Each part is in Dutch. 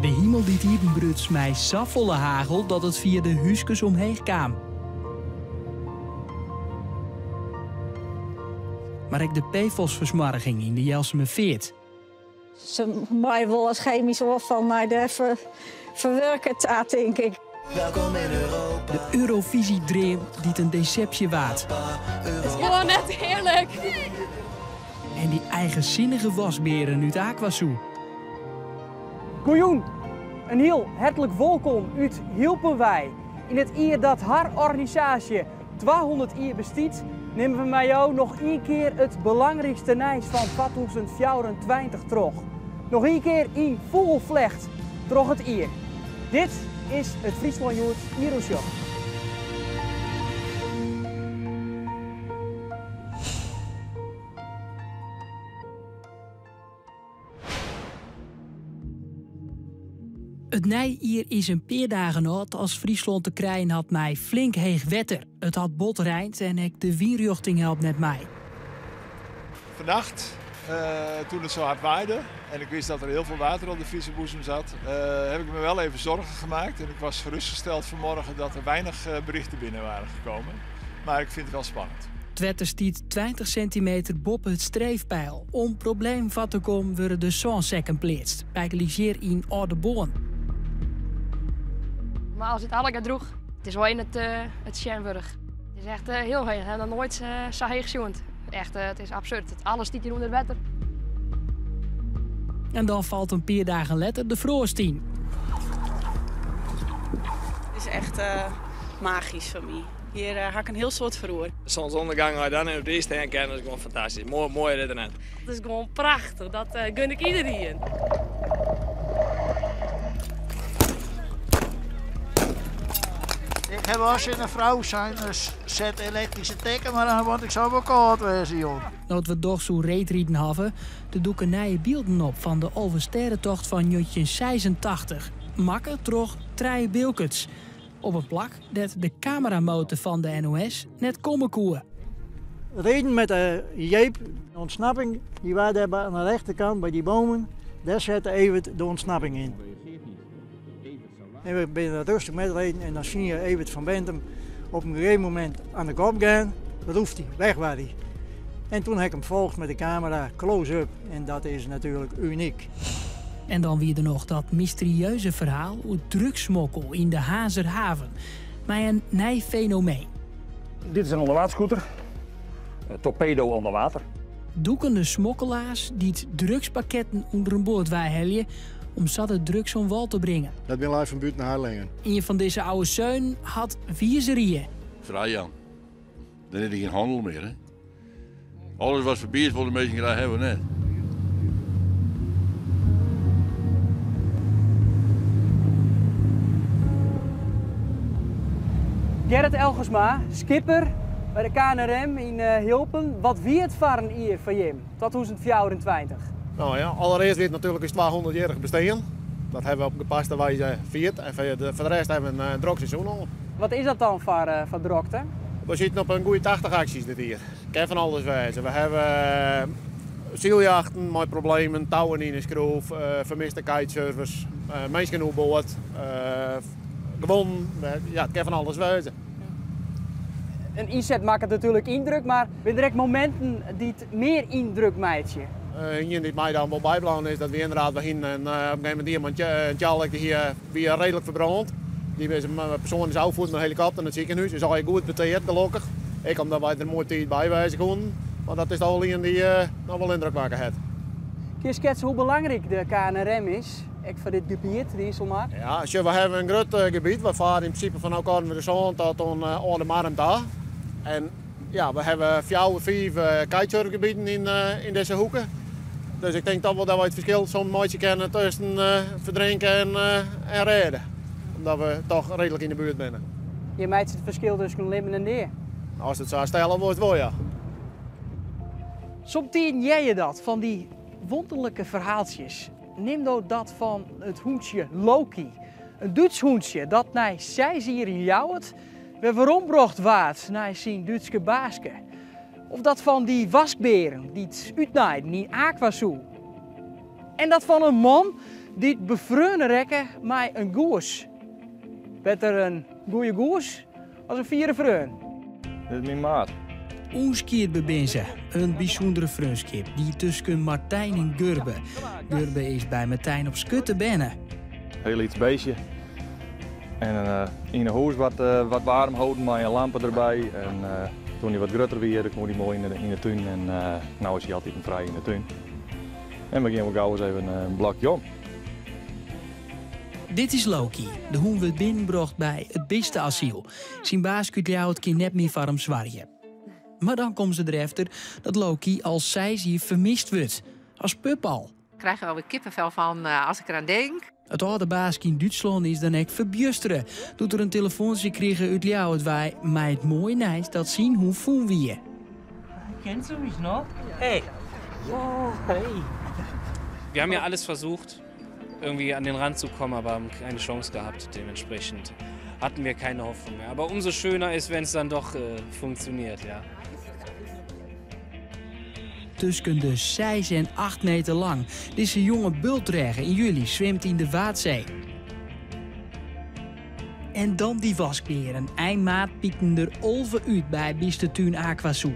De hemel die hier bruts mij zo volle hagel dat het via de huisjes omheen kwam. Maar ik de PFOS-versmarging in de Jelsemerveert. Ze maaien wel als chemische afval naar de verwerken taat, denk ik. Welkom in Europa. De Eurovisie-dream die een deceptie waard. Het is gewoon net heerlijk. En die eigenzinnige wasberen uit Aquasou. Goejoen, een heel hartelijk welkom uit Hilpenwij. In het eer dat haar organisatie 200 jaar bestaat, nemen we met jou nog één keer het belangrijkste nieuws van 2024 terug. Nog één keer in volle vlecht terug het eer. Dit is het Friesland Youth Euroshow. Het nijier is een paar dagen oud als Friesland te krijgen had mij flink heeg wetter. Het had bot rijnt en ik de windrichting helpt met mij. Vannacht, toen het zo hard waaide en ik wist dat er heel veel water op de Friese boezem zat, heb ik me wel even zorgen gemaakt. En ik was gerustgesteld vanmorgen dat er weinig berichten binnen waren gekomen. Maar ik vind het wel spannend. Het wetter stiet 20 centimeter boven het streefpeil. Om probleem van te komen worden de zonsekken pleetst. Bij Ligier in Oudenboorn. Maar als het alle droeg, het is wel in het Sjenburg. Het is echt heel heeg. We hebben nog nooit zo heeg gezien. Echt, het is absurd. Alles stiet hier onder het wetter. En dan valt een paar dagen later de Froostien. Het is echt magisch voor mij. Hier ga ik een heel soort verroer. Zonsondergang ga je dan in het eerste herkennen, dat is gewoon fantastisch. Mooi dit en net. Het is gewoon prachtig. Dat gun ik iedereen. Ik heb als in een vrouw zijn, dus zet elektrische tekken maar aan, want ik zou wel koud wezen, joh. Dat we toch zo reetrieden hadden, de doeken nieuwe beelden op van de Oversterrentocht van 1986. Makker troch 3 beeldjes. Op een plak dat de cameramotor van de NOS net komen koeien. Reden met de jeep, de ontsnapping, die waren daar aan de rechterkant bij die bomen, daar zette Evert de ontsnapping in. En we zijn rustig met reden en dan zie je Evert van Bentum op een gegeven moment aan de kop gaan. Dan roept hij, weg waar hij. En toen heb ik hem volgd met de camera, close-up. En dat is natuurlijk uniek. En dan weer er nog dat mysterieuze verhaal over drugsmokkel in de Hazerhaven. Maar een nieuw fenomeen. Dit is een onderwaterscooter. Torpedo onder water. Doekende smokkelaars die het drugspakketten onder een boord heljen om zat drugs om wal te brengen. Dat ben live van buiten naar Harlingen. Een van deze oude zeun had vierzerieën. Vrij Jan. Dan heb je geen handel meer. Hè? Alles wat verbied wil de mensen graag hebben. Hè? Gerrit Elgersma, skipper bij de KNRM in Hilpen. Wat wie het varen hier van Jim, 2024? Nou ja, allereerst weer natuurlijk is 200-jarig bestaan. Dat hebben we op gepaste wijze viert. En voor de rest hebben we een druk seizoen al. Wat is dat dan voor drokte? We zitten op een goede 80 acties dit hier. Ik kan van alles wijzen. We hebben zieljachten met problemen, touwen in de schroef, vermiste kitesurfers, mensen op boord, gewonnen. Ja, het kan van alles wijzen. Een inzet maakt het natuurlijk indruk, maar zijn er ook momenten die het meer indruk maakt? Hier die mij dan wel bijblijven is dat we inderdaad heen en op een gegeven moment iemand een tjalk die hier weer redelijk verbrand. Die is een persoon is uitgevoerd met een helikopter in het ziekenhuis. Is al goed beteerd gelukkig. Ik kom daarbij er mooi tijd bij wijzen gewoon. Maar dat is de al een die nog wel indruk maken heeft. Kun je schetsen hoe belangrijk de KNRM is? Ik voor dit gebied, Rieselmaar. Ja, we hebben een groot gebied. We varen in principe van elkaar met de zon tot aan de Marm daar. En ja, we hebben 4-5 kitesurfgebieden in deze hoeken. Dus ik denk dat we het verschil zo'n beetje kennen tussen verdrinken en rijden. Omdat we toch redelijk in de buurt zijn. Je maakt het verschil tussen limmen en neer. Als het zo stellen wordt, wel ja. Soms jij je dat, van die wonderlijke verhaaltjes. Neem nou dat van het hoentje Loki. Een Duits hoentje dat naar zij hier in Jouwert weer verombrocht waard naar zijn Duitse baasje. Of dat van die wasberen die het uitnaaiden in Aquasou. En dat van een man die bevruinen rekken met een goes. Beter een goede goes als een vierde vreun. Dit is mijn maat. Oenskiert bebinzen, een bijzondere vreunskip die tussen Martijn en Gurbe. Gurbe is bij Martijn op skutte bennen. Heel iets beestje. En in een huis wat warm houden met een lampen erbij. En toen hij wat groter weer, kon hij mooi in de tuin. En nu is hij altijd vrij in de tuin. En we gaan gauw eens even een blokje om. Dit is Loki, de hoen wordt binnenbracht bij het beestenasiel. Zijn baas kunt jou het kind net meer voor hem zwargen. Maar dan komen ze erachter dat Loki als zij hier vermist wordt. Als pup al. Ik krijg er wel weer kippenvel van als ik eraan denk. Het oude baas in Duitsland is dan ook verbjusteren. Doet er een telefoontje kregen uit jou het wij mij het mooi nijs dat zien hoe voel wie je. Kennst du mich noch? Hey. Oh, hey. Wir haben ja alles versucht, irgendwie an den Rand zu kommen, aber haben keine Chance gehabt. Dementsprechend hatten wir keine Hoffnung mehr. Aber umso schöner ist, wenn es dann doch funktioniert, ja. Tussen de 6 en 8 meter lang. Deze jonge bultregen in juli zwemt in de Waadzee. En dan die waskberen. Eindmaat pieken er over uit bij Biestetuin Aquazoe.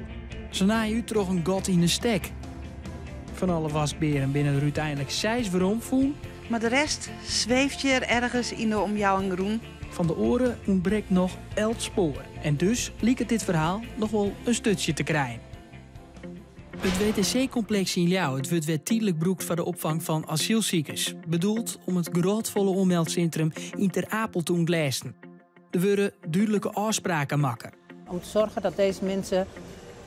Ze naaien u toch een got in de stek. Van alle wasberen binnen er uiteindelijk 6 veromvoen. Maar de rest zweeft je er ergens in de omjouwing groen. Van de oren ontbreekt nog 11 spoor. En dus liek het dit verhaal nog wel een stutje te krijgen. Het WTC-complex in Ljouwert het wordt weer tijdelijk broekt voor de opvang van asielziekers. Bedoeld om het grootvolle ommeldcentrum in Ter Apel te ontlesten. Er worden duidelijke afspraken maken. Om te zorgen dat deze mensen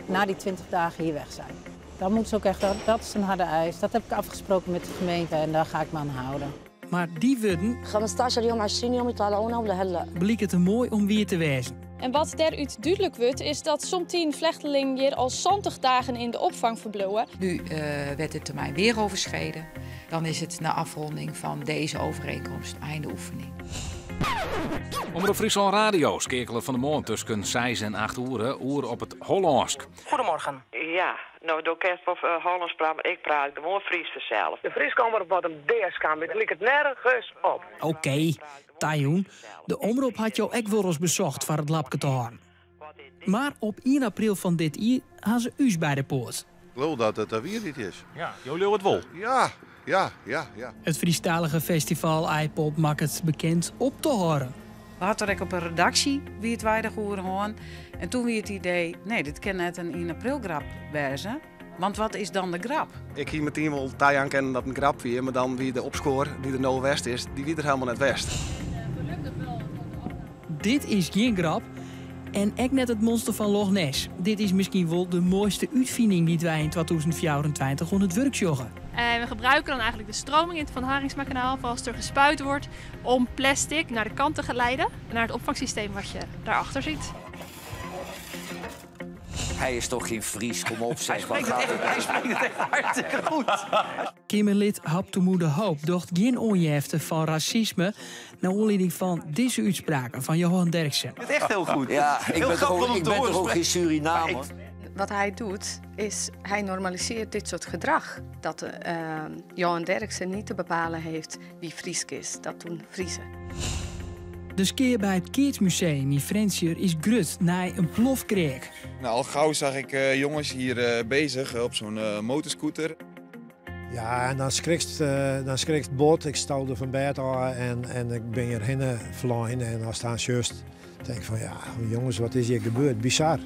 na die 20 dagen hier weg zijn. Dan moeten ze ook echt, dat is een harde eis. Dat heb ik afgesproken met de gemeente en daar ga ik me aan houden. Maar die worden... bleek het te mooi om weer te wezen. En wat daaruit duidelijk wordt, is dat soms 10 vluchtelingen hier al 20 dagen in de opvang verblijven. Nu werd de termijn weer overschreden. Dan is het na afronding van deze overeenkomst einde oefening. Omroep Friesland Radio skekelen van de morgen tussen 6 en 8 uur op het Hollandsk. Goedemorgen. Ja, nou door kerst of Hollands praat, maar ik praat gewoon Fries vanzelf. De Fries kan maar op wat een deerskamer, het ligt het nergens op. Oké, Tajoen, de omroep had jou ook wel eens bezocht voor het lapje te horen. Maar op 1 april van dit jaar hadden ze us bij de poort. Ik geloof dat het er weer niet is. Ja, jullie het wel. Ja. Het Friestalige festival iPop maakt het bekend op te horen. We hadden er ook op een redactie wie het weinig horen horen. En toen weer het idee, nee, dit kan net een 1 april grap wezen. Want wat is dan de grap? Ik hier meteen wel tijd aan kennen dat een grap weer, maar dan wie de opscoor die er nou west is, die wie er helemaal net west. Dit is geen grap. En ook net het monster van Loch Ness. Dit is misschien wel de mooiste uitvinding die wij in 2024 onder het werkjoggen. We gebruiken dan eigenlijk de stroming in het Van Haringsmakanaal, als er gespuit wordt, om plastic naar de kant te geleiden. Naar het opvangsysteem wat je daarachter ziet. Hij is toch geen Fries, kom op zeg. Hij spreekt het echt hartstikke goed. Kimmerlid Haptemoede Hoop docht geen onjefte van racisme naar aanleiding van deze uitspraken van Johan Derksen. Het is echt heel goed. Ja, ik ben toch ook geen Surinamer. Wat hij doet, is hij normaliseert dit soort gedrag. Dat Johan Derksen niet te bepalen heeft wie Fries is. Dat doen Friesen. De skeer bij het Keertsmuseum in Frensjer is grut na een plofkreek. Nou, al gauw zag ik jongens hier bezig op zo'n motorscooter. Ja, en dan schrikt het bot. Ik stelde van bed aan en ik ben hierheen vlogen. En als het aan just, denk ik van ja, jongens, wat is hier gebeurd? Bizar.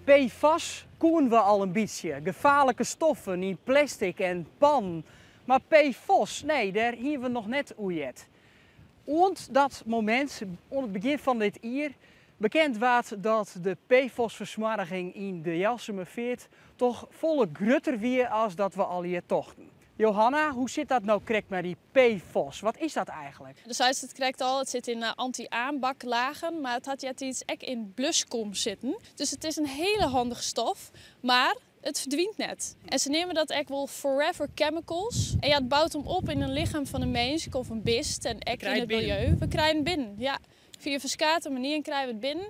PFAS koen we al een beetje. Gevaarlijke stoffen in plastic en pan. Maar PFOS, nee, daar hebben we nog net oejet. Ont dat moment, aan het begin van dit jaar, bekend werd dat de PFOS-versmarging in de Jelsumerveert toch volle grutter weer als dat we al hier tochten. Johanna, hoe zit dat nou correct met die PFOS? Wat is dat eigenlijk? Dus hij het correct al, het zit in anti-aanbaklagen, maar het had je iets ook in bluskom zitten. Dus het is een hele handige stof, maar het verdwijnt net. En ze nemen dat echt wel forever chemicals. En ja, het bouwt hem op in een lichaam van een mens of een beest en echt in het milieu. We krijgen het binnen, ja. Via verschate manieren krijgen we het binnen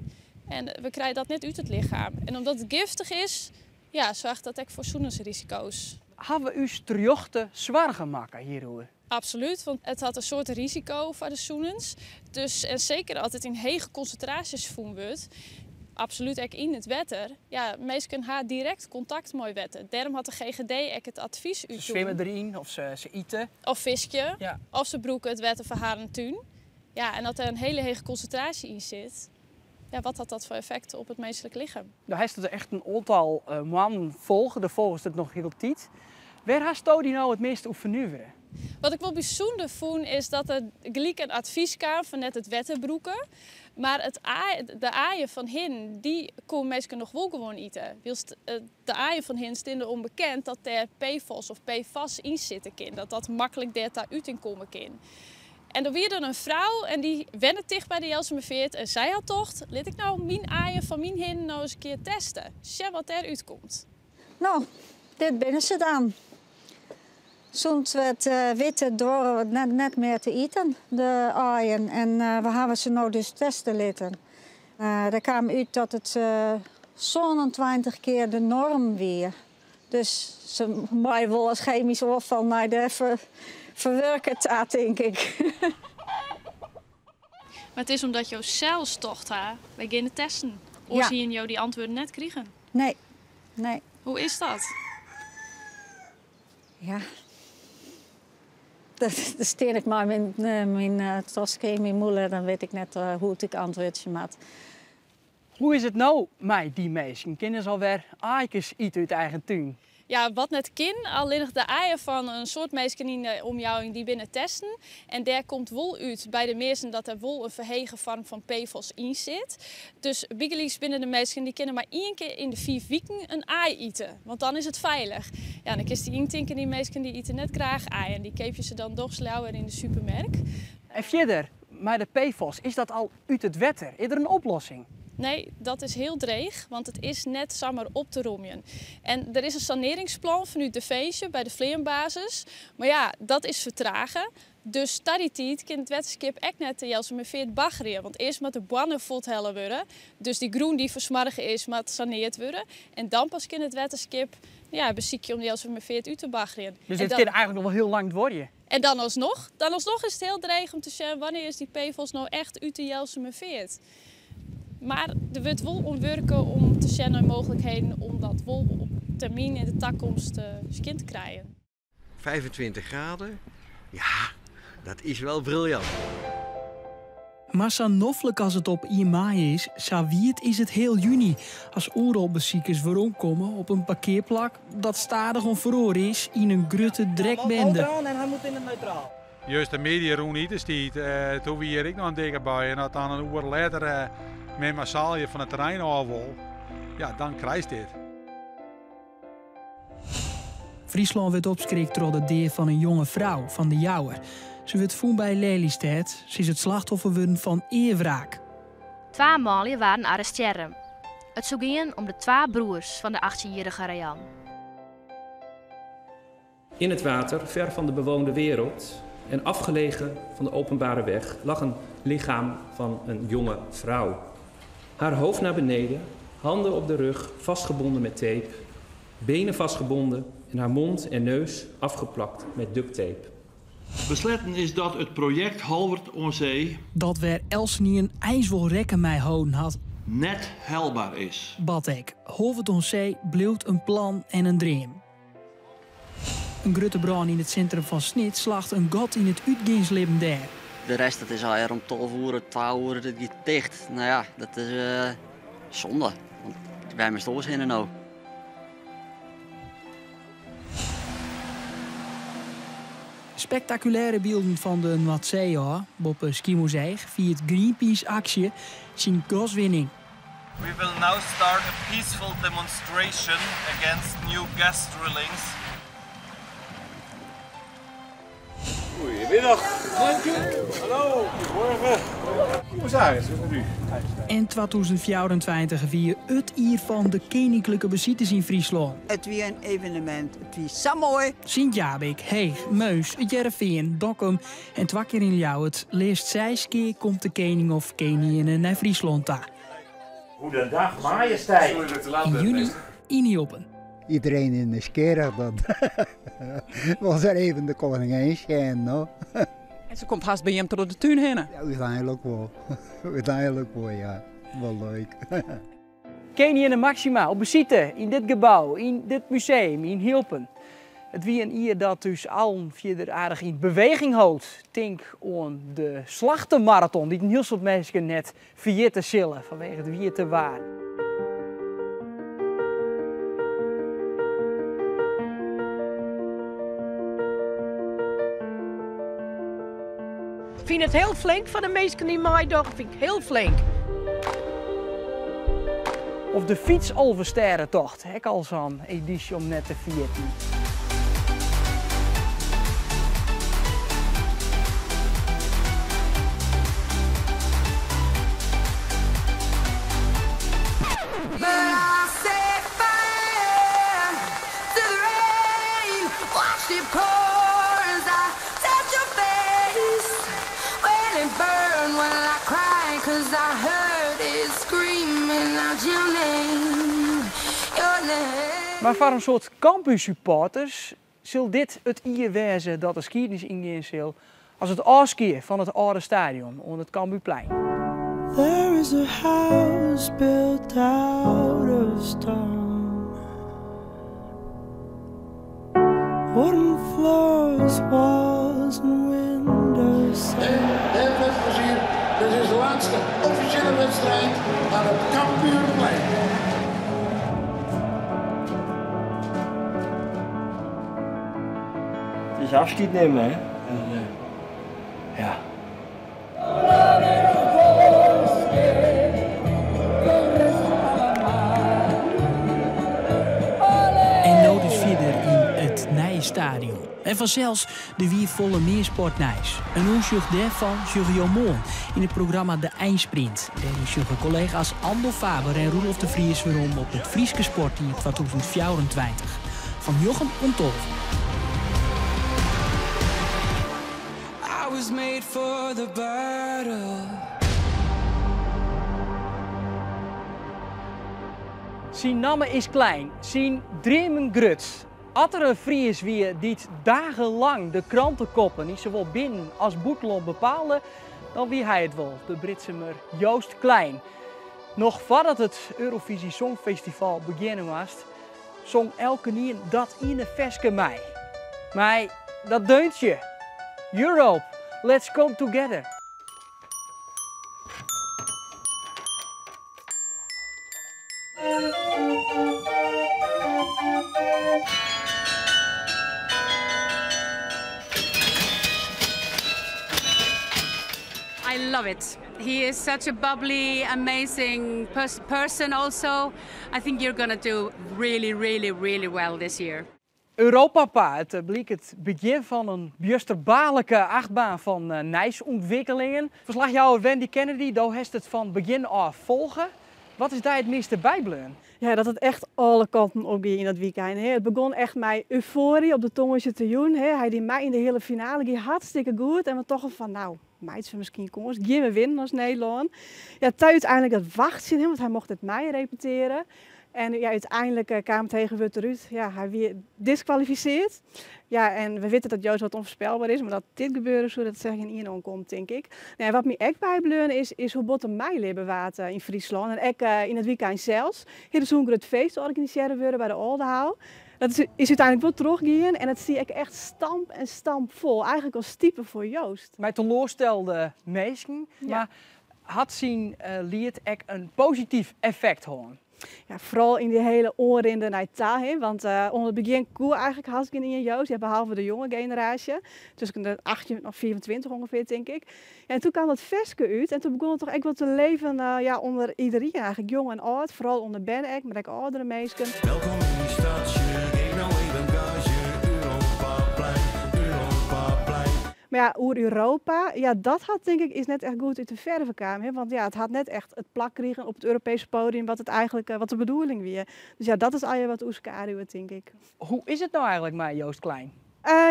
en we krijgen dat net uit het lichaam. En omdat het giftig is, ja, zorgt dat echt voor zoeningsrisico's. hebben we u terjochte zwaar gemaakt hierover? Absoluut, want het had een soort risico voor de zoenens. Dus, en zeker als het in hege concentraties voelen wordt, absoluut ook in het wetter. Ja, mensen kunnen haar direct contact met wetten. Daarom had de GGD ook het advies uit. Ze zwemmen erin of ze eten. Of visje. Ja. Of ze broeken het wetten van haar en tuin. Ja, en dat er een hele hege concentratie in zit. Ja, wat had dat voor effecten op het menselijk lichaam? Daar heeft er echt een aantal mannen volgen. De volgens het nog heel tijd. Waar heeft die nou het meest op vernuiveren? Wat ik wel bijzonder vond is dat er gelijk een advies kwam van net het wettenbroeken. Maar de aaien van hen, die komen meestal nog wel gewoon eten. De aaien van hen stonden onbekend dat er PFOS of PFAS in zitten kan. Dat makkelijk daaruit in komen kan. En er weer een vrouw en die wende dicht bij de Jelsemeveert en zij had toch, laat ik nou mijn aaien van mijn hen nou eens een keer testen. Zie wat eruit komt. Nou, dit binnen ze dan. Soms werd witte door net meer te eten, de aaien. En we hebben ze nou dus testen laten. Er kwam uit dat het 27 keer de norm weer. Dus ze mij wel als chemisch afval naar de verwerken het, denk ik. Maar het is omdat jouw cells toch wij gaan het testen. Of zie je jou die antwoorden net krijgen? Nee. Hoe is dat? Ja. Dan steer ik maar mijn toskee, mijn moeder, dan weet ik net hoe ik antwoord je maat. Hoe is het nou met die mensen? Kunnen ze alweer aaikes eten uit eigen tuin? Ja, wat net kan, alleen nog de aaien van een soort meeskanine om jou die binnen testen. En daar komt wol uit bij de meesten dat er wol een verhegen vorm van PFOS in zit. Dus biggelies binnen de meesten die kunnen maar 1 keer in de 4 weken een aai eten. Want dan is het veilig. Ja, dan is die intinken die meesten die eten net graag aai. En die keep je ze dan toch slauwer in de supermarkt. En verder, maar de PFOS, is dat al uit het wetter? Is er een oplossing? Nee, dat is heel dreig, want het is net zomaar op te rommen. En er is een saneringsplan vanuit de feestje bij de Vleembasis. Maar ja, dat is vertragen. Dus die tijd kan het wetenschap echt net de Jelsemeveert baggeren. Want eerst moet de bannen volthellen worden. Dus die groen die versmargen is, moet gesaneerd worden. En dan pas kan het wetenschap beziekje om de Jelsemeveert uit te baggeren. Dus dit kan eigenlijk nog wel heel lang worden. En dan alsnog is het heel dreig om te zeggen wanneer is die PFOS nou echt uit de Jelsemeveert. Maar er wordt wel omwerken om te zien naar mogelijkheden om dat wel op termijn in de toekomst kind te krijgen. 25 graden, ja, dat is wel briljant. Maar zo noffelijk als het op 1 mei is, zo wierd is het heel juni. Als oorlogbeziekers komen op een parkeerplak dat stadig onverhoor is in een grutte drekbende. En hij moet in het neutraal. Juist de media roen niet is die. Toen weer ik nog een dikke bij en dat dan een uur later met massaal van het terrein af wil. Ja, dan krijg je dit. Friesland werd opgeschrikt door de deer van een jonge vrouw van de Jouwer. Ze werd voen bij Lelystad. Ze is het slachtoffer geworden van eerwraak. 2 mannen waren arresteerd. Het zou gaan om de 2 broers van de 18-jarige Rayan. In het water, ver van de bewoonde wereld en afgelegen van de openbare weg, lag een lichaam van een jonge vrouw. Haar hoofd naar beneden, handen op de rug, vastgebonden met tape, benen vastgebonden en haar mond en neus afgeplakt met ducttape. Besletten is dat het project Halvert on Zee dat waar Elsenie een ijswol rekken mij houden had, net haalbaar is. Batek, Halvert on Zee bleef een plan en een droom. Een grote brand in het centrum van Snit slacht een gat in het uitgaansleven daar. De rest dat is al om 12 uur, 12 uur, dat gaat dicht. Nou ja, dat is zonde. Want wij hebben stoos in en nou. Spectaculaire beelden van de Noordzee op Skimozeeg via het Greenpeace-actie zien gaswinning. We will now start a peaceful demonstration against new gas drillings. Goedemiddag. Dank u. Hallo. Goedemorgen. Commissaris, wat is u? In 2024 vier het jaar van de koninklijke bezitters in Friesland. Het weer een evenement. Het was zo mooi. Sint-Jabik, Heeg, Meus, het Jereveen, Dokkum en 2 keer in Ljouwert. Leest 6 keer komt de koning of koningin naar Friesland daar. Goedendag, majesteit. In juni in Hioppen. Iedereen is nieuwsgierig. Dat was er even de koningin schijn, no? En ze komt haast bij hem door de tuin heen. Ja, uiteindelijk wel. Uiteindelijk wel, ja. Wel leuk. Kenny en Maxima op visite in dit gebouw, in dit museum, in Hilpen. Het wie een hier dat dus al verder aardig in beweging houdt. Denk aan de slachtenmarathon die een heel soort mensen net vergeten zullen vanwege het weer te waar. Ik vind het heel flink van de mensen die mij doen, vind ik heel flink. Of de fiets Alversterrentocht, hek al zo'n editie om net te vieren. Maar voor een soort campussupporters zal dit het hier wezen dat de skiers ingaan zal als het afskiën van het oude stadion op het Cambuurplein. There is a house built out of stone, wooden floors, walls and windows. Heel veel plezier. Dit is de laatste officiële wedstrijd aan het Cambuurplein. Het is afscheid nemen, hè? En, ja. En nou dus verder in het Nijenstadion. En vanzelfs de wiervolle meersportnijs. Een oorzucht daarvan Julio Moon in het programma De Eindsprint. Daarin zullen collega's Andel Faber en Roelof de Vries weer om op het Frieske Sportteam 2024. Van Jochem Ontolf. I was made for the battle. Zijn naam is klein, zijn dreamen grut. Andere Fries wie die dagenlang de krantenkoppen niet zowel binnen als buitenland bepaalde, dan wie hij het wel, de Britsemer Joost Klein. Nog voordat het Eurovisie Songfestival begonnen was, zong elke nier dat in de verske mei. Maar dat deunt je. Europe, let's come together. I love it. He is such a bubbly, amazing person also. I think you're going to do really, really, really well this year. Europapa, het bleek het begin van een bjusterbaarlijke achtbaan van Nijs-ontwikkelingen. Verslagjouwer Wendy Kennedy, daar heeft het van begin af volgen. Wat is daar het meeste bijbleven? Ja, dat het echt alle kanten opging in dat weekend. Hè. Het begon echt met euforie op de Tongense Tejoen. Hij die mij in de hele finale ging hartstikke goed. En we toch van, nou, meidje misschien kans, gaan we winnen als Nederland. Ja, uiteindelijk dat wachten, want hij mocht het mij repeteren. En ja, uiteindelijk kwam tegen Wut eruit. Ja, hij weer disqualificeerd. Ja, en we weten dat Joost wat onvoorspelbaar is, maar dat dit gebeuren zo dat zeg in Ierland komt, denk ik. Nou, wat me echt bijbleven is hoe bot een meilibben waard in Friesland. En ook in het weekend zelfs. Hier is zo'n groot feest organiseren worden bij de Oldehouw. Dat is uiteindelijk wel teruggegaan en dat zie ik echt stamp en stamp vol. Eigenlijk als type voor Joost. Mij teleurstelde mensen, ja. Maar had zien lied ook een positief effect hoor. Ja, vooral in die hele oorrinde naar taal heen. Want onder het begin koer eigenlijk hartstikke in Joost. Ja, behalve de jonge generatie. Tussen de 18 en 24 ongeveer, denk ik. Ja, en toen kwam dat veske uit. En toen begon het toch echt wel te leven ja, onder iedereen eigenlijk. Jong en oud. Vooral onder Ben ek, maar ook oudere mensen. Welkom in die stadje. Geef nou even gage. Europaplein. Maar ja, oer Europa, ja, dat had denk ik is net echt goed uit de verf gekomen. Want ja, het had net echt het plak kregen op het Europese podium wat het eigenlijk wat de bedoeling weer. Dus ja, dat is al je wat oeskaruwen, denk ik. Hoe is het nou eigenlijk met Joost Klein?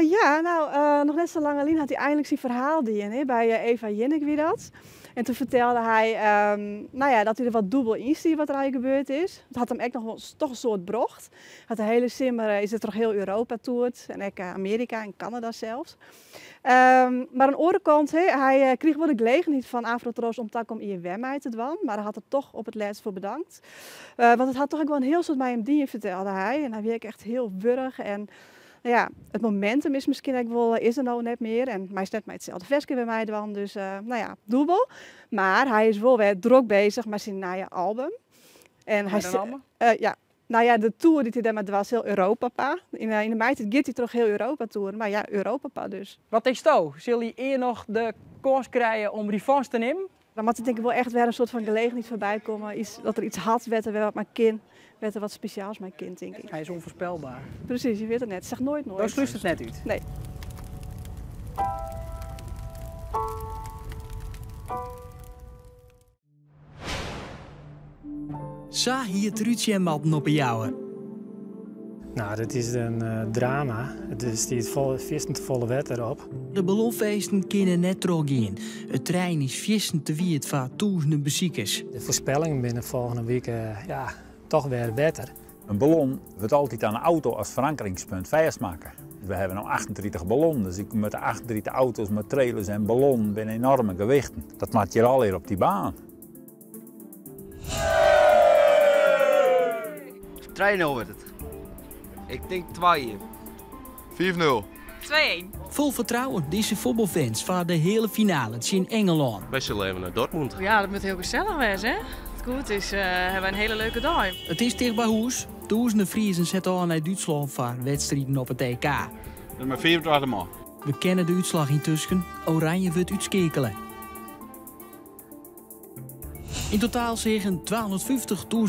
Ja, nou, nog net zo lang alleen had hij eindelijk zijn verhaal bij Eva Jinnik wie dat. En toen vertelde hij dat hij er wat dubbel in ziet wat er eigenlijk gebeurd is. Het had hem echt nog wel toch een soort brocht. Had de hele simmer is het toch heel Europa toert en ook Amerika en Canada zelfs. Maar aan de andere kant, hij kreeg wel de gelegenheid van Afro-Troost om te komen in mij te doen. Maar hij had er toch op het laatst voor bedankt. Want het had toch ook wel een heel soort mij hem dienen, vertelde hij. En hij werkt echt heel wurg. En nou ja, het momentum is misschien ook wel, is er nou net meer. En hij is net met hetzelfde versje bij mij dan. Dus dubbel. Maar hij is wel weer druk bezig met zijn nieuwe album. En hij de tour die hij daarmee was heel Europa. In de mei gaat hij terug heel Europa tour. Maar ja, Europa dus. Wat is het? Zal je eer nog de kans krijgen om revanche te nemen? Dan moet er denk ik wel echt weer een soort van gelegenheid voorbij komen. Dat er iets had, werd er wat mijn kind. Werd er wat speciaals mijn kind, denk ik. Hij is onvoorspelbaar. Precies, je weet het net. Zeg nooit. Dan sluit het net uit. Nee. Sa hier Truutje en Malten op jou. Nou, dit is een drama. Het is vissend volle wet erop. De ballonfeesten kunnen net teruggaan. Het trein is vissend te wierd van duizenden bezoekers. De voorspellingen binnen volgende week toch weer beter. Een ballon wordt altijd aan een auto als verankeringspunt vastmaken. We hebben nu 38 ballonnen, dus ik met de 38 auto's met trailers en ballon binnen enorme gewichten. Dat maakt je al hier op die baan. Trein over het. Ik denk 2-1. 4-0. 2-1. Vol vertrouwen, deze voetbalfans van de hele finale in Engeland. Wij zullen even naar Dortmund. Ja, dat moet heel gezellig zijn, hè? Het goed is, hebben we een hele leuke dag. Het is dicht bij huis. Duizenden Friesen zetten al naar Duitsland voor wedstrijden op het EK. Dat is maar 24 man. We kennen de uitslag intussen. Oranje wordt uitskekelen. In totaal zeggen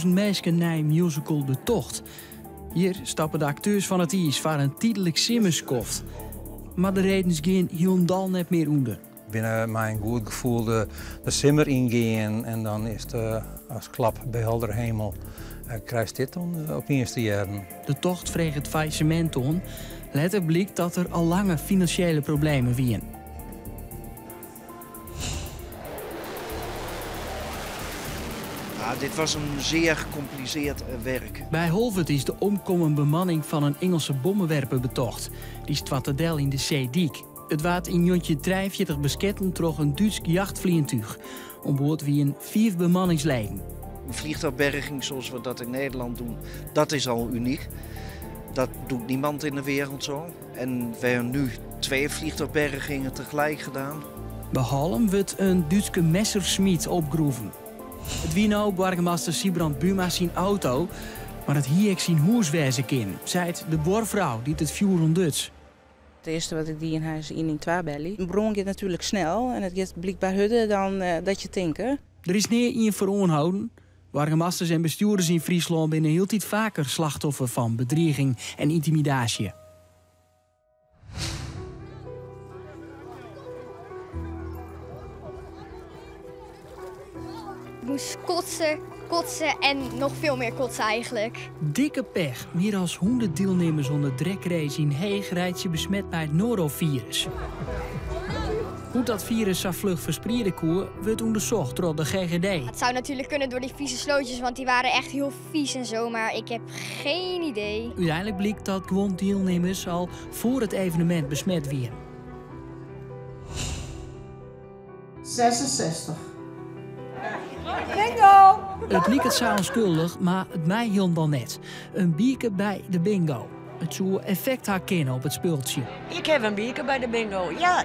250.000 mensen naar musical De Tocht. Hier stappen de acteurs van het ijs voor een tijdelijk simmerskoft. Maar de redens gaan helemaal net meer onder. Binnen mijn goed gevoel de simmer ingaan en dan is het als klap bij helder hemel krijgt dit dan op eerste jaren. De tocht vreeg het faillissement aan. Later blijkt dat er al lange financiële problemen waren. Ja, dit was een zeer gecompliceerd werk. Bij Holvet is de omkomende bemanning van een Engelse bommenwerper betocht. Die stwatterdel in de Zeediek. Het waard in Jontje 43 besketten troch een Duits jachtvliegtuig. Onboord wie een 4 bemanningsleden. Een vliegtuigberging zoals we dat in Nederland doen, dat is al uniek. Dat doet niemand in de wereld zo. En we hebben nu 2 vliegtuigbergingen tegelijk gedaan. Bij Halm wordt een Duitse Messerschmitt opgeroepen. Het wie nou burgemeester Sibrand Buma zijn auto, maar het hier zijn huiswezen in, zei de boorvrouw die het vuur Duits. Het eerste wat ik die in huis in 2 belly. Een bron gaat natuurlijk snel en het gaat blijkbaar harder dan dat je denkt. Er is neer in veroorhouden. Burgemeesters en bestuurders in Friesland zijn heel tijd vaker slachtoffer van bedreiging en intimidatie. Ik moest kotsen en nog veel meer kotsen eigenlijk. Dikke pech. Meer dan 100 deelnemers onder drekrace in Heeg rijdt je besmet bij het norovirus. Hoe dat virus zo vlug verspreiden kon, wordt onderzocht door de GGD. Het zou natuurlijk kunnen door die vieze slootjes, want die waren echt heel vies en zo, maar ik heb geen idee. Uiteindelijk bleek dat gewoon deelnemers al voor het evenement besmet werden. 66. Bingo! Het liep het zo onschuldig, maar het mij helemaal net. Een bierke bij de bingo. Het zou effect herkennen op het speeltje. Ik heb een bierke bij de bingo. Ja,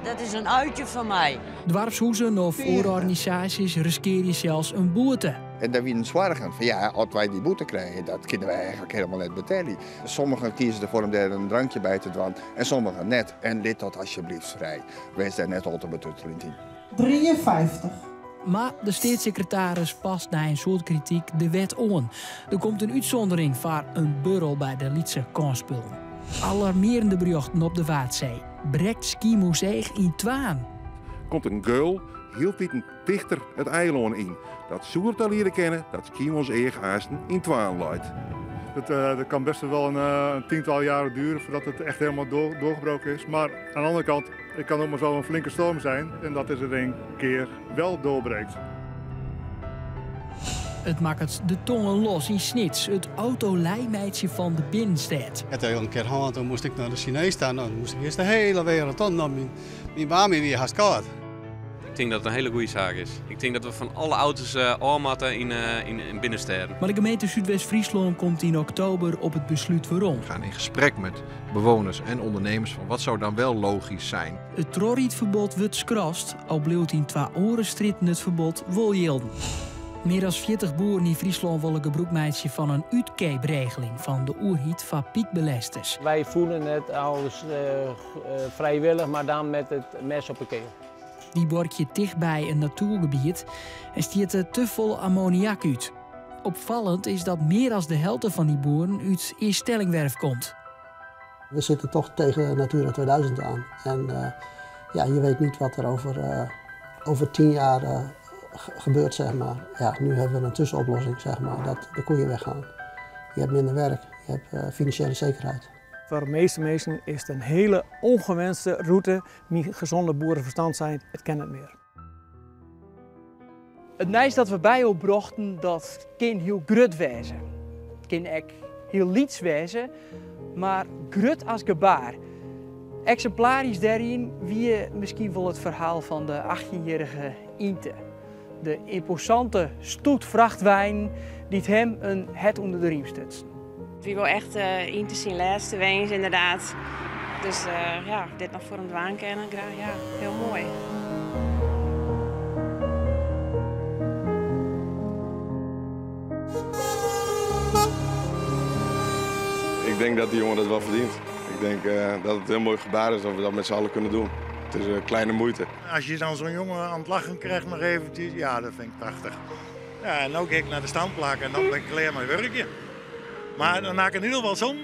dat is een uitje van mij. Dwarfshoezen of organisaties riskeren je zelfs een boete. En daar wie een zorgen van ja, als wij die boete krijgen, dat kunnen wij eigenlijk helemaal net betalen. Sommigen kiezen ervoor om er een drankje bij te doen en sommigen net. En lid dat alsjeblieft vrij. Wees daar net altijd betutteling in. 53. Maar de staatssecretaris past na een soort kritiek de wet aan. Er komt een uitzondering voor een burrel bij de Lietse kansspullen. Alarmerende berichten op de Waadzee. Brekt skimuseum in Twaan. Komt een geul, heel een dichter het eiland in. Dat zoert al leren kennen dat skimuseum haasten in Twaan leidt. Dat kan best wel een 10-tal jaren duren voordat het echt helemaal doorgebroken is. Maar aan de andere kant, Het kan ook maar zo een flinke storm zijn en dat is er een keer wel doorbreekt. Het maakt de tongen los in Snits, het autolijmeidje van de binnenstad. Het een keer gehad, toen moest ik naar de Chinees staan. Dan moest ik eerst de hele wereld om. Mijn baan weer haast koud. Ik denk dat het een hele goede zaak is. Ik denk dat we van alle auto's aanmatten in binnensteden. Maar de gemeente Zuidwest-Friesland komt in oktober op het besluit waarom. We gaan in gesprek met bewoners en ondernemers van wat zou dan wel logisch zijn. Het trorrietverbod wordt skrast, al bleef in 2 orenstritten het verbod wel jelden. Meer dan 40 boeren in Friesland willen gebruikmaken van een uitkeepregeling van de oerhiet van piekbelasters. Wij voelen het als vrijwillig, maar dan met het mes op de keel. Die borgt dichtbij een natuurgebied en stiert er te vol ammoniak uit. Opvallend is dat meer dan de helft van die boeren uit Eerstellingwerf komt. We zitten toch tegen Natura 2000 aan. En ja, je weet niet wat er over 10 jaar gebeurt, zeg maar. Ja, nu hebben we een tussenoplossing, zeg maar, dat de koeien weggaan. Je hebt minder werk, je hebt financiële zekerheid. Voor de meeste mensen is het een hele ongewenste route. Met gezonde boerenverstand zijn, het kent het meer. Het nijs dat we bij opbrachten, dat kan heel grut wezen. Het kan ook heel liets wezen, maar grut als gebaar. Exemplarisch daarin wie misschien wel het verhaal van de 18-jarige Inte. De imposante stoetvrachtwijn die hem een het onder de riem stutst. Wie wil echt Inte zien laatste weens inderdaad. Dus ja, dit nog voor een dwaan kennen, ja, heel mooi. Ik denk dat die jongen dat wel verdient. Ik denk dat het een heel mooi gebaar is dat we dat met z'n allen kunnen doen. Het is een kleine moeite. Als je dan zo'n jongen aan het lachen krijgt nog eventjes, ja, dat vind ik prachtig. Ja, en ook ik naar de stand plakken en dan ben ik klaar met werkje. Maar dan maak ik in ieder geval zo'n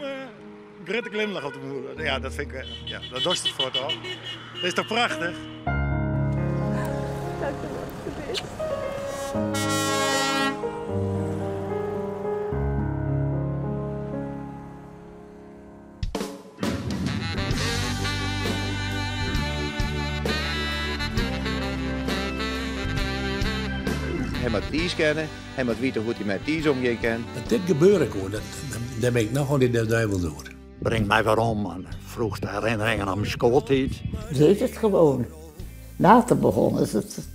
grote glimlach op de moeder. Ja, dat vind ik, ja, dat dorst het voor toch. Dat is toch prachtig? Dank u wel voor dit. Hij moet Ties kennen, hij moet weten hoe hij met Ties omgaan kan. Dat dit gebeuren kon, dat ben ik nogal in de duivel door. Breng mij waarom, man. Vroegste herinneringen aan mijn schooltijd. Deed het gewoon. Later begonnen ze het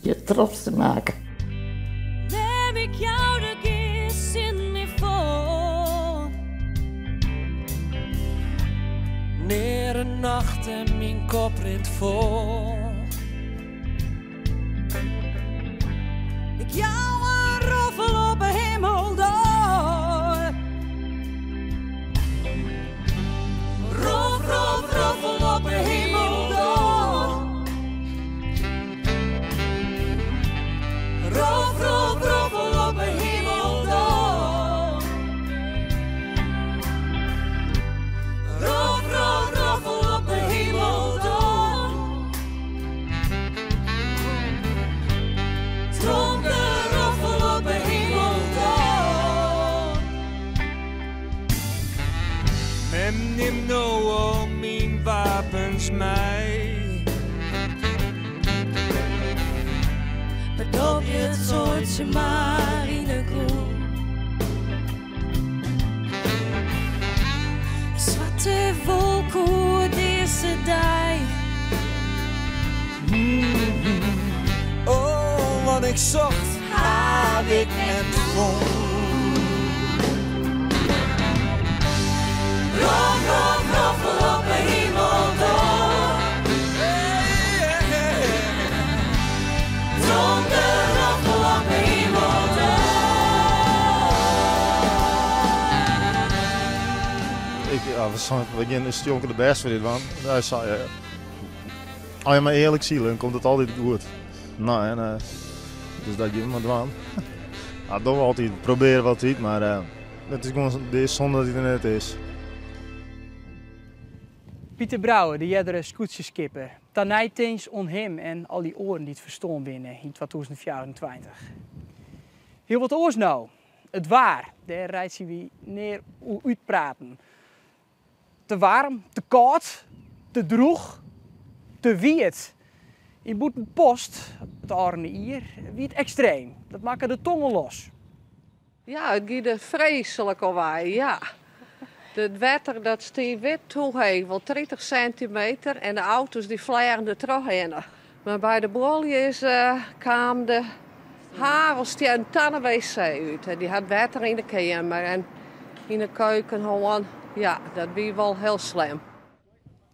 je trots te maken. Heb ik jou de kist in me voor? Neer een nacht en mijn kop rint vol. Ik jou een roffel op de hemel door. Rof, rof, roffel op de hemel door. Rof, rof, roffel op de hemel door. Rof, rof, roffel op de hemel door. Stroom de roffel op de hemel door. Men neemt nou al mijn wapens mij. Bedop je het soortje maar in de groen. Zwarte wolk hoe deze dij. Oh, wat ik zocht, heb ik net vond. Rof, rof, roffel op de hemel door. Droom de roffel op de hemel We beginnen is jonker de best voor dit, want hij zei, als je maar eerlijk ziet, dan komt het altijd goed. Nou, en dus dat je maar dwaan. Ja, doen we altijd, proberen we altijd, maar het is gewoon de zonde dat hij er net is. Pieter Brouwer, de jerdere scootjeskipper. Tanijteens on hem en al die oren die het verstoon binnen in 2024. Heel wat oors nou. Het waar, daar rijdt ze wie neer hoe uitpraten. Te warm, te koud, te droeg. te wierd. In Boetenpost, het Arne hier, wie het extreem. Dat maken de tongen los. Ja, het gaat er vreselijk alweer, ja. Het water dat stiert weer toe, wel 30 centimeter en de auto's die vliegen er terugheen. Maar bij de bolletjes kwam de havels een tannen wc uit. En die had water in de kamer en in de keuken gewoon, ja, dat was wel heel slim.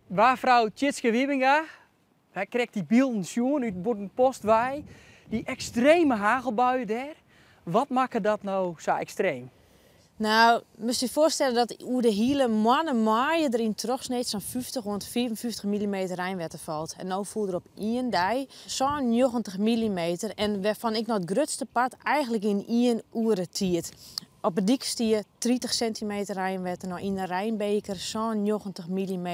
Waarvrouw Tjitske Wiebinga, hij kreeg die beelden zien uit Boetenpost wij, die extreme hagelbuien daar. Wat maakt dat nou zo extreem? Nou, moet je je voorstellen dat hoe de hele mannen maaien er in terugsneed zo'n 50 rond 54 mm rijnwetter valt. En nu voel er op één dag zo'n 90 mm en waarvan ik nou het grootste part eigenlijk in 1 uur tiert. Op het dik stier 30 centimeter rijnwetter, nou in de Rijnbeker zo'n 90 mm.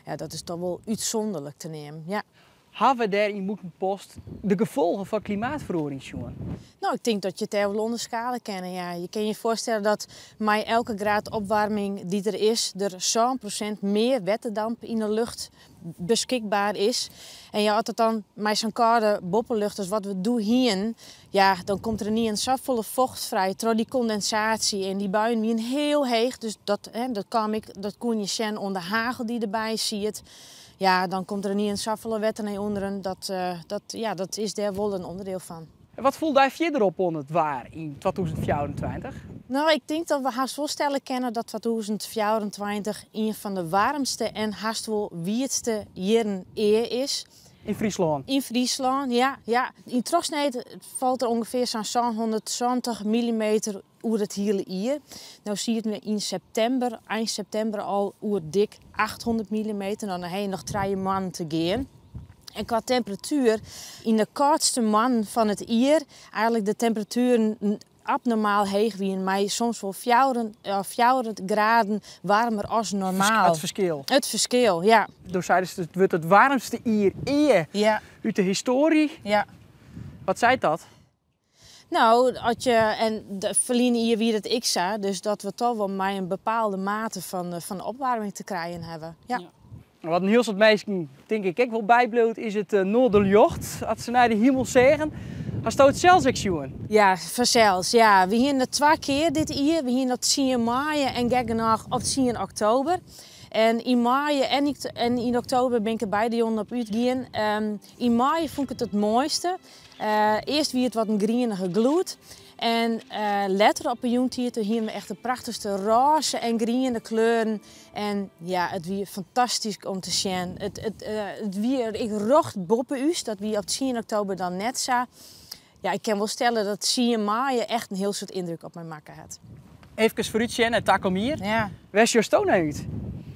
Ja, dat is toch wel uitzonderlijk te nemen. Ja. Hebben we daar in Boetenpost de gevolgen van klimaatverandering zien? Nou, ik denk dat je het wel onderschalen kennen. Ja. Je kan je voorstellen dat met elke graad opwarming die er is, er zo'n procent meer watterdamp in de lucht beschikbaar is. En ja, als het dan met zo'n koude boppenlucht als wat we doen hier, ja, dan komt er niet een zoveel vocht vrij door die condensatie. En die buien zijn heel heeg, dus dat kon je zien onder hagel die erbij ziet. Ja, dan komt er niet een zoveel wetten naar onderen. Dat is daar wel een onderdeel van. En wat voelt jij verder op onder het waar in 2024? Nou, ik denk dat we haast wel stellen kennen dat 2024 een van de warmste en haast wel wierste jaren is. In Friesland? In Friesland, ja. In Trogsneed valt er ongeveer zo'n 120 mm over het hele jaar. Nou zie je het in september, eind september al over dik 800 mm. Nou, dan heb je nog 3 maanden te gaan. En qua temperatuur, in de koudste maand van het jaar, eigenlijk de temperaturen abnormaal heeg wie maar soms wel 400 graden warmer als normaal. Het verschil. Het verschil, ja. Door zeiden ze, het wordt het warmste jaar uit de historie. Ja. Wat zei dat? Nou, de verliezen hier wie het XA, dus dat we toch wel maar een bepaalde mate van opwarming te krijgen hebben. Ja. Wat een heel soort mensen, denk ik wel bijbloot, is het Noorderjocht. Als ze naar de hemel zeggen, als je het zelfs zien? Ja, vanzelfs. Ja. We hebben het 2 keer dit jaar. We hebben het 10 mei en kijken nog op 10 oktober. En in mei en in oktober ben ik er beide jongen op uitgegaan. In mei vond ik het mooiste. Eerst wie het wat een groenige gloed. En later op een joentier hebben we echt de prachtigste roze en groene kleuren. En ja, het was fantastisch om te zien. Ik rocht boven u, dat we op 10 oktober dan net zag. Ja, ik kan wel stellen dat 10 mei echt een heel soort indruk op mij maken had. Even voor u en Takomir. Ja. Waar is je stoon uit?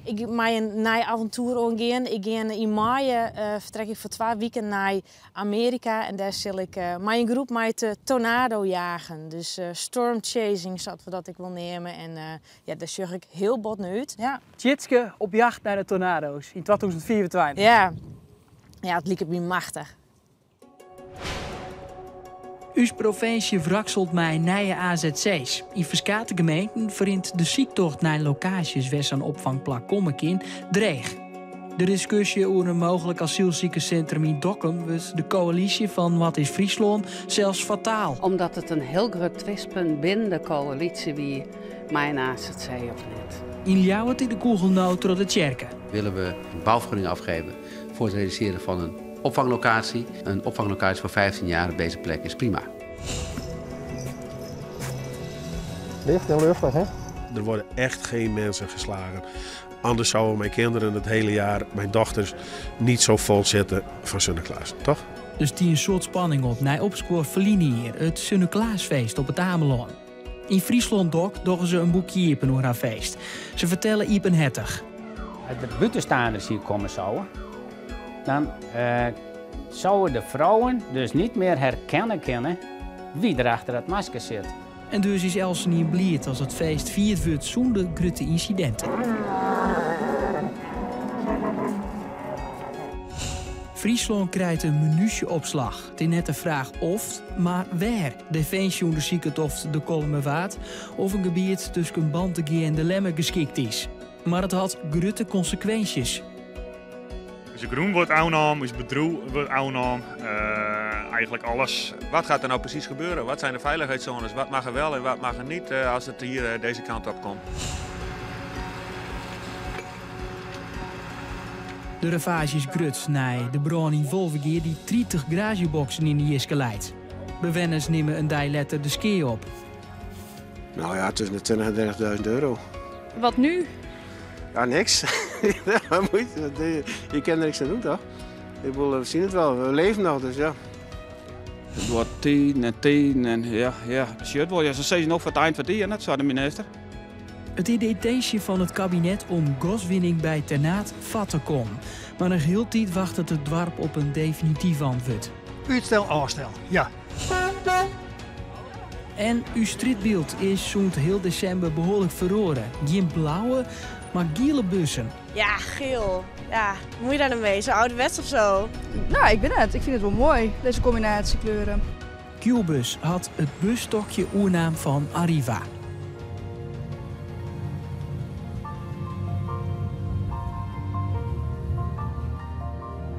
Ik ga een avontuur omgaan. In mei vertrek ik voor 2 weken naar Amerika. En daar zal ik met een groep met tornado jagen. Dus storm chasing zat we dat ik wil nemen. En daar zorg ik heel bot naar uit. Ja. Tjitske op jacht naar de tornado's in 2024. Ja, het liep me machtig. Uw provincie wrakselt mij nieuwe AZC's. In verschillende gemeenten verint de ziektocht naar locaties waar zo'n opvangplek komen kan dreig. De discussie over een mogelijk asielziekencentrum in Dokkum wordt de coalitie van Wat is Friesland zelfs fataal. Omdat het een heel groot twistpunt binnen de coalitie wie mijn AZC of niet. In Ljouwert in de Kogelnoot door de Tjerken. Willen we een bouwvergunning afgeven voor het realiseren van een opvanglocatie. Een opvanglocatie voor 15 jaar op deze plek is prima. Licht en luchtig, hè? Er worden echt geen mensen geslagen. Anders zouden mijn kinderen het hele jaar, mijn dochters, niet zo vol zitten van Sinterklaas, toch? Dus die een soort spanning op naar opspoor Verlini hier, het Sinterklaasfeest op het Amelon. In Friesland doen ze een boekje Iepen over haar feest. Ze vertellen Iepen hettig. Als de buitenstaanders hier komen zouden, dan zouden de vrouwen dus niet meer herkennen kunnen wie er achter het masker zit. En dus is Elsen niet blierd als het feest viert wordt zonder grote incidenten. Friesland krijgt een minuutje-opslag. Het is net de vraag of, maar waar. De veensjoenderziekert of de Kolmerwaard of een gebied tussen Bantegee en de Lemmer geschikt is. Maar het had grote consequenties. We Dus groen wordt aangenomen, is bedroeg wordt aangenomen, eigenlijk alles. Wat gaat er nou precies gebeuren? Wat zijn de veiligheidszones? Wat mag er wel en wat mag er niet als het hier deze kant op komt? De ravage is grut naar de brand in Wolvergeer die 30 garageboxen in de Jiske leidt. Bewenners nemen een letter de ski op. Nou ja, tussen de 20.000 en 30.000 euro. Wat nu? Ja, niks. Je kan er niks aan doen, toch? Ik bedoel, we zien het wel, we leven nog, dus ja. Het wordt 10 en ja, shit wel. Ja, ze zeggen nog voor het eind van het jaar, net, zei de minister. Het idee van het kabinet om gaswinning bij Ternat vat te komen. Maar nog heel tijd wacht het dorp op een definitief antwoord. Uitstel, afstel, ja. En uw streetbeeld is zo'n heel december behoorlijk verloren. Geen blauwe, maar gele bussen. Ja, geel. Ja, moet je daar nou mee? Zo ouderwets of zo? Nou, ik ben het. Ik vind het wel mooi, deze combinatie kleuren. Q-bus had het busstokje oernaam van Arriva.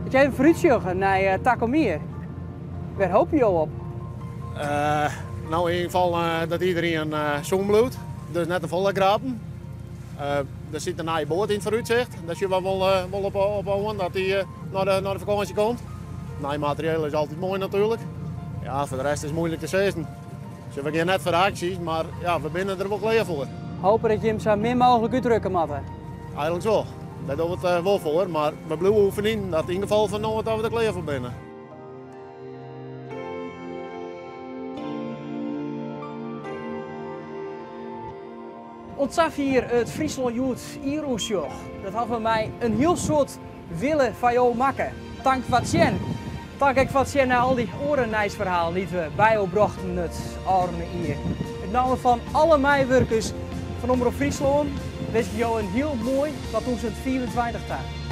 Ik heb even vooruitzoeken naar Takomeer. Waar hoop je op? Nou, in ieder geval dat iedereen zo'n bloed, dus net een volle grapen. Er zit een naaie boot in het vooruitzicht. Dat je wel op houden dat hij naar de vakantie komt. Naai materiaal is altijd mooi natuurlijk. Ja, voor de rest is het moeilijk te zeggen. Dus we gaan net voor de acties, maar ja, we zijn er wel klaar voor. Hopen dat je hem zo min mogelijk uitdrukken moet. Eigenlijk zo. Daar doen we het wel voor, maar we blijven oefenen dat in ieder geval van nou dat we er klaar voor zijn. Ontzag hier het Friesland Youth Iroesjoch. Dat hadden we mij een heel soort willen van jou maken. Dank wat Sjen. Dank ik wat Sjen naar al die orenijsverhalen die we bijbrachten het arme hier. Het namen van alle medewerkers van Omroep Friesland wens ik jou een heel mooi 2024 dag.